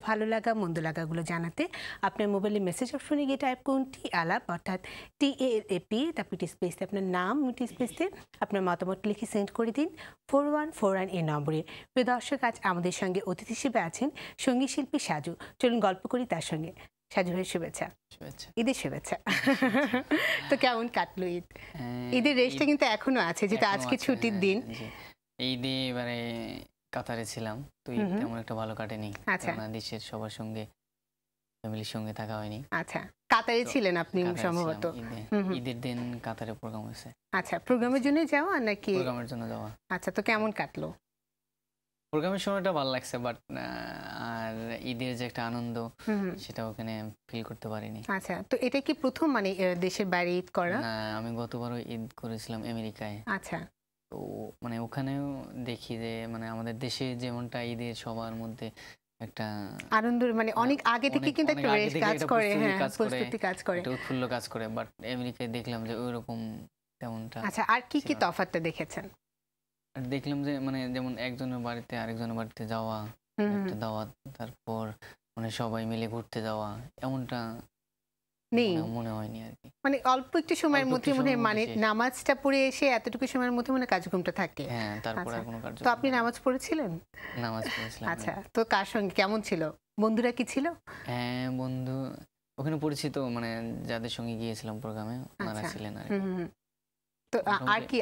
ভালো লাগা মন্দ লাগাগুলো জানাতে আপনার মোবাইলে মেসেজ অপশনে গিয়ে টাইপ করুন টি আলাপ অর্থাৎ TALAP, তারপর স্পেসে আপনার নাম, স্পেসে আপনার মতামত লিখে সেন্ড করে দিন 4141 এই নম্বরে। প্রিয় দর্শক, আজ আমাদের সঙ্গে অতিথি হিসেবে আছেন সঙ্গীত শিল্পী সাজু। চলুন গল্প করি তার সঙ্গে। সাজু ভাই শুভেচ্ছা। ঈদের শুভেচ্ছা। তো কেমন কাটলো ঈদ? ঈদের রেস্টটা কিন্তু এখনো আছে, যেটা আজকে ছুটির দিন। ঈদে এবারে কাতারে ছিলাম, তো ঈদ তেমন একটা ভালো কাটেনি। দেশের সবার সঙ্গে ফ্যামিলির সঙ্গে থাকা হয়নি। আচ্ছা, কাতারে ছিলেন আপনি সম্ভবত? ঈদের দিন কাতারে প্রোগ্রাম হয়েছে। আচ্ছা, প্রোগ্রামের জন্য যাওয়া নাকি? প্রোগ্রামের জন্য যাওয়া। আচ্ছা, তো কেমন কাটলো? প্রোগ্রামের সময়টা ভালো লাগছে, বাট আর ঈদের যে একটা আনন্দ সেটা ওখানে ফিল করতে পারিনি। আচ্ছা, তো এটা কি প্রথম মানে দেশের বাইরে ঈদ করা? না, আমি গতবারও ঈদ করেছিলাম আমেরিকায়। আচ্ছা, তো মানে ওখানেও দেখি যে মানে আমাদের দেশে যেমনটা ঈদের সবার মধ্যে একটা আনন্দ, মানে অনেক আগে থেকে কিন্তু একটা রেশ কাজ করে, হ্যাঁ, প্রস্তুতি কাজ করে, একটা উৎফুল্ল কাজ করে, বাট আমেরিকায় দেখলাম যে ওইরকম তেমনটা। আচ্ছা, আর কি কি তফাৎটা দেখেছেন? দেখলাম যে মানে যেমন একজনের বাড়িতে আরেকজনের বাড়িতে যাওয়া, একটা দাওয়াত, তারপর মানে সবাই মিলে ঘুরতে যাওয়া, এমনটা নেই, মনে হয়নি আর কি। মানে অল্প একটু সময়ের মধ্যে মানে নামাজটা পড়ে এসে এতটুকু সময়ের মধ্যে মানে কাজকর্মটা থাকে। হ্যাঁ, তারপর আর কোনো কাজ। তো আপনি নামাজ পড়েছিলেন? নামাজ পড়েছিলাম। আচ্ছা, তো কার সঙ্গে, কেমন ছিল? বন্ধুরা কি ছিল? হ্যাঁ, বন্ধু ওখানে পরিচিত, মানে যাদের সঙ্গে গিয়েছিলাম প্রোগ্রামে ওনারা ছিলেন আর কি। তো আর কি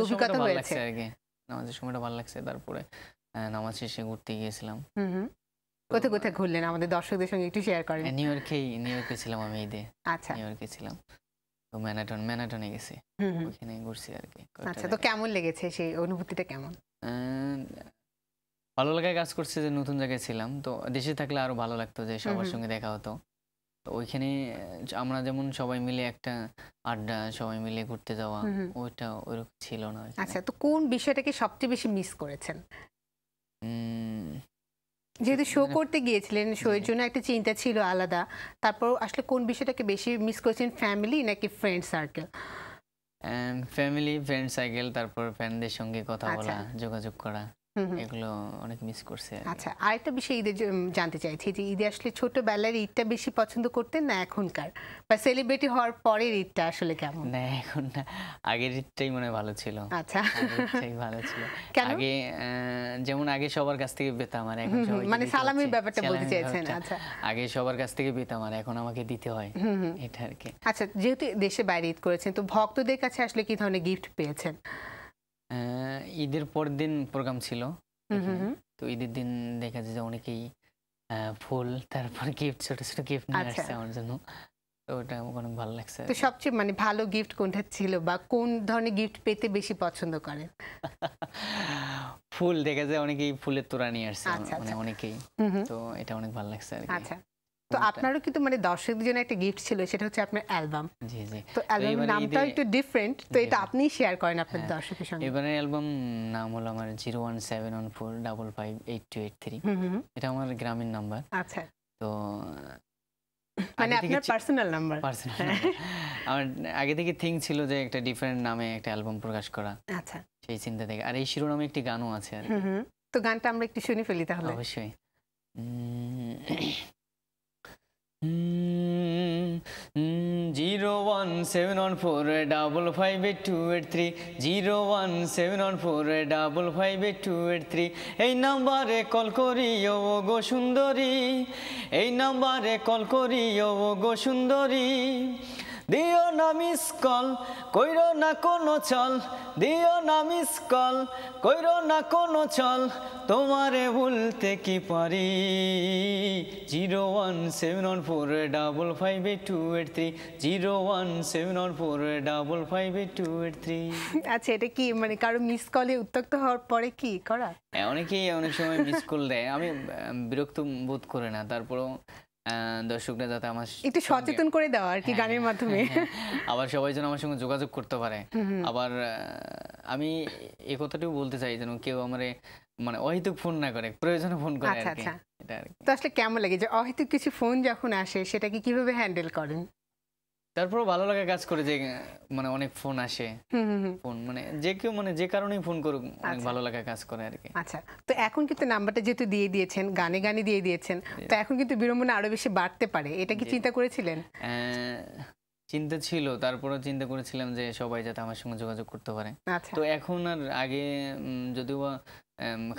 অভিজ্ঞতা হয়েছে আর কি? নামাজের সময়টা ভালো লাগছে। তারপরে নামাজ শেষে ঘুরতে গিয়েছিলাম। কোথায় কোথায় ঘুরলেন আমাদের দর্শকদের সঙ্গে একটু শেয়ার করেন। নিউ ইয়র্কে ছিলাম আমি ঈদে। আচ্ছা, নিউ ইয়র্কে ছিলাম, তো ম্যানহাটনে গেছি, ওখানে ঘুরছি আর কি। আচ্ছা, তো কেমন লেগেছে, সেই অনুভূতিটা কেমন? ভালো লাগায় কাজ করছে যে নতুন জায়গায় ছিলাম, তো দেশে থাকলে আরো ভালো লাগতো যে সবার সঙ্গে দেখা হতো। তো ওইখানে আমরা যেমন সবাই মিলে একটা আড্ডা, সবাই মিলে ঘুরতে যাওয়া, ওইটা ওইরকম ছিল না। আচ্ছা, তো কোন বিষয়টাকে সবচেয়ে বেশি মিস করেছেন? যেহেতু শো করতে গিয়েছিলেন, শো এর জন্য একটা চিন্তা ছিল আলাদা, তারপর আসলে কোন বিষয়টাকে বেশি মিস করেছেন, ফ্যামিলি নাকি friend circle? Family, friend circle, তারপর ফ্রেন্ডদের সঙ্গে কথা বলা, যোগাযোগ করা, এগুলো অনেক মিস করছে। আচ্ছা, আরেকটা বিষয় ঈদের জানতে চাইছি যে ঈদে আসলে ছোটবেলার ঈদটা বেশি পছন্দ করতেন না এখনকার, বা সেলিব্রিটি হওয়ার পরের ঈদটা আসলে কেমন? না, এখন না, আগের ঈদটাই মনে ভালো ছিল। আচ্ছা, আগেরটাই ভালো ছিল। আগে যেমন আগে সবার কাছ থেকে পেতাম, আর এখন সবাই, মানে সালামির ব্যাপারটা বলতে চাইছেন? আচ্ছা, আগে সবার কাছ থেকে পেতাম আর এখন আমাকে দিতে হয়, এটা আর কি। আচ্ছা, যেহেতু দেশে বাইরে ঈদ করেছেন, তো ভক্তদের কাছে আসলে কি ধরনের গিফট পেয়েছেন? ঈদের পর দিন প্রোগ্রাম ছিল, তো ঈদের দিন দেখা যায় যে অনেকেই ফুল, তারপর গিফট, ছোট ছোট গিফট নিয়ে আসছে আমার জন্য, তো ওটা আমার অনেক ভালো লাগছে। তো সবচেয়ে মানে ভালো গিফট কোনটা ছিল, বা কোন ধরনের গিফট পেতে বেশি পছন্দ করেন? ফুল, দেখা যায় অনেকেই ফুলের তোড়া নিয়ে আসছে, মানে অনেকেই, তো এটা অনেক ভালো লাগছে আর কি। আচ্ছা, তো আপনারও কিন্তু মানে দর্শকদের জন্য একটা গিফট ছিল, সেটা হচ্ছে আপনার অ্যালবাম। জি জি, তো অ্যালবামের নামটা একটু ডিফারেন্ট, তো এটা আপনিই শেয়ার করেন আপনার দর্শকের সঙ্গে। এবারে অ্যালবাম নাম হলো আমার 01714558283। এটা আমার গ্রামীণ নাম্বার। আচ্ছা, তো মানে আপনার পার্সোনাল নাম্বার। আমার আগে থেকে থিং ছিল যে একটা ডিফারেন্ট নামে একটা অ্যালবাম প্রকাশ করা। আচ্ছা, সেই চিন্তা থেকে, আর এই শিরোনামে একটি গানও আছে আর তো গানটা আমরা একটু শুনে ফেলি তাহলে। অবশ্যই। 01714558283, 01714558283, এই নাম্বারে কল করিও গো সুন্দরী, এই নাম্বারে কল করিও গো সুন্দরী, দিও না মিস কল, কইরো না কোনো চল, দিও না মিস কল, কইরো না কোনো চল, তোমারে ভুলতে কি পারি, 01714558283, 01714558283। আচ্ছা, এটা কি মানে কারো মিস কলে উত্ত্যক্ত হওয়ার পরে কি করা? অনেকেই অনেক সময় মিস কল দেয়, আমি বিরক্ত বোধ করে না, তারপরও দর্শকরা যাতে আমার একটু সচেতন করে দেওয়া আর কি গানের মাধ্যমে, আবার সবাই যেন আমার সঙ্গে যোগাযোগ করতে পারে। আবার আমি এই কথাটাও বলতে চাই যেন কেউ আমারে মানে অহেতুক ফোন না করে, প্রয়োজনে ফোন করে আর কি। তো আসলে কেমন লাগে যে অহেতুক কিছু ফোন যখন আসে, সেটাকে কিভাবে হ্যান্ডেল করেন? তারপরও ভালো লাগা কাজ করে যে মানে অনেক ফোন আসে, ফোন মানে যে কেউ মানে যে কারণেই ফোন করুক অনেক ভালো লাগা কাজ করে আর কি। আচ্ছা, তো এখন কিন্তু নাম্বারটা যেহেতু দিয়ে দিয়েছেন, গানে গানে দিয়ে দিয়েছেন, তো এখন কিন্তু বিড়ম্বনা আরো বেশি বাড়তে পারে, এটা কি চিন্তা করেছিলেন? চিন্তা ছিল, তারপরও চিন্তা করেছিলাম যে সবাই যাতে আমার সঙ্গে যোগাযোগ করতে পারে। তো এখন আর আগে যদিও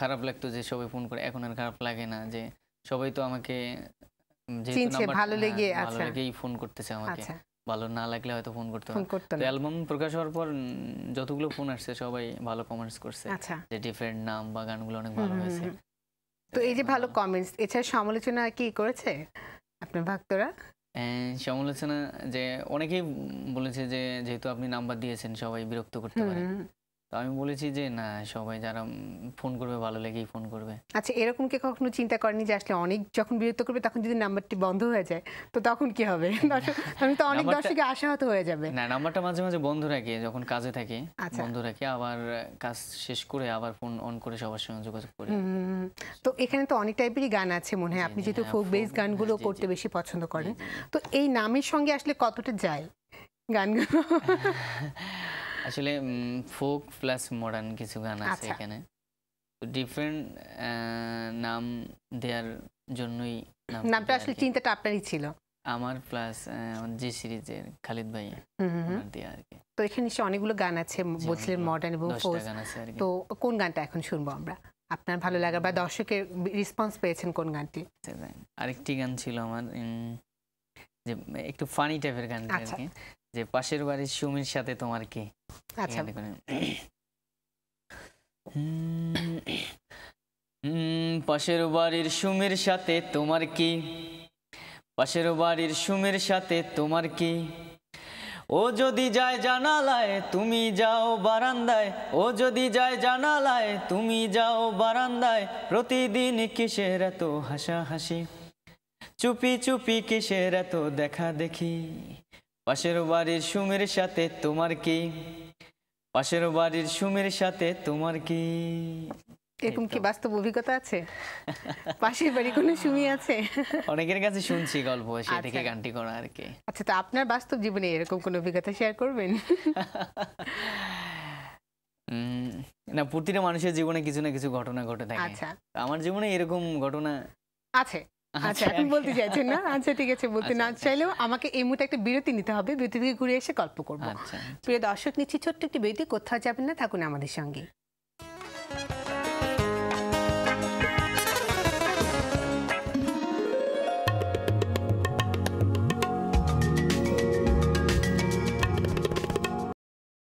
খারাপ লাগতো যে সবাই ফোন করে, এখন আর খারাপ লাগে না যে সবাই তো আমাকে ভালো লেগেই ফোন করতেছে আমাকে, ভালো না লাগলে হয়তো ফোন করতে না। তো অ্যালবাম প্রকাশ হওয়ার পর যতগুলো ফোন আসছে সবাই ভালো কমেন্টস করছে যে ডিফারেন্ট নাম বা গানগুলো অনেক ভালো হয়েছে। তো এই যে ভালো কমেন্টস, এছাড়া সমালোচনা কি করেছে আপনার ভক্তরা? সমালোচনা যে অনেকেই বলেছে যে যেহেতু আপনি নাম্বার দিয়েছেন সবাই বিরক্ত করতে পারে, তো আমি বলেছি যে না, সবাই যারা ফোন করবে ভালো লেগেই ফোন করবে। আচ্ছা, এরকম কি কখনো চিন্তা করেনি যে আসলে অনেক যখন বিরক্ত করবে তখন যদি নাম্বারটি বন্ধ হয়ে যায় তো তখন কি হবে? তো অনেক দর্শক আশাহত হয়ে যাবে। না, নাম্বারটা মাঝে মাঝে বন্ধ রাখি, যখন কাজে থাকি বন্ধ রাখি, আবার কাজ শেষ করে আবার ফোন অন করে সবার সঙ্গে যোগাযোগ করি। তো এখানে তো অনেক টাইপেরই গান আছে মনে হয়, আপনি যেহেতু ফোক বেস গানগুলো করতে বেশি পছন্দ করেন, তো এই নামের সঙ্গে আসলে কতটা যায় গানগুলো? আসলে ফোক প্লাস মডার্ন কিছু গান আছে এখানে, তো ডিফারেন্ট নাম দেওয়ার জন্যই নামটা আসলে চিন্তাটা আপনারই ছিল? আমার প্লাস যে সিরিজের খালিদ ভাই দেয়া আর কি। তো এখানে নিশ্চয়ই অনেকগুলো গান আছে, বলছিলেন মডার্ন এবং ফোক, তো কোন গানটা এখন শুনবো আমরা আপনার ভালো লাগা বা দর্শকের রেসপন্স পেয়েছেন কোন গানটি? আরেকটি গান ছিল আমার যে একটু ফানি টাইপের গান আর কি, যে পাশের বাড়ির সুমির সাথে তোমার কি। আচ্ছা, পাশের বাড়ির সুমির সাথে তোমার কি, পাশের বাড়ির সুমির সাথে তোমার কি, ও যদি যায় জানালায় তুমি যাও বারান্দায়, ও যদি যায় জানালায় তুমি যাও বারান্দায়, প্রতিদিন কিসের এত হাসাহাসি, চুপি চুপি কিসের এত দেখা দেখি, পাশের বাড়ির সুমির সাথে তোমার কি, পাশের বাড়ির সুমির সাথে তোমার কি। এরকম কি বাস্তব অভিজ্ঞতা আছে? পাশের বাড়ি কোনো সুমি আছে? অনেকের কাছে শুনছি গল্প, সে থেকে গানটি করা আর কি। আচ্ছা, তো আপনার বাস্তব জীবনে এরকম কোনো অভিজ্ঞতা শেয়ার করবেন? না, প্রতিটা মানুষের জীবনে কিছু না কিছু ঘটনা ঘটে থাকে। আচ্ছা, আমার জীবনে এরকম ঘটনা আছে। আচ্ছা, এখন বলতে চাইছেন না? আচ্ছা, ঠিক আছে, বলতে না চাইলেও আমাকে এই মুহূর্তে একটা বিরতি নিতে হবে, বিরতি থেকে ঘুরে এসে গল্প করবো। প্রিয় দর্শক, নিচ্ছি ছোট্ট একটি বিরতি, কোথাও যাবেন না, থাকুন আমাদের সঙ্গে।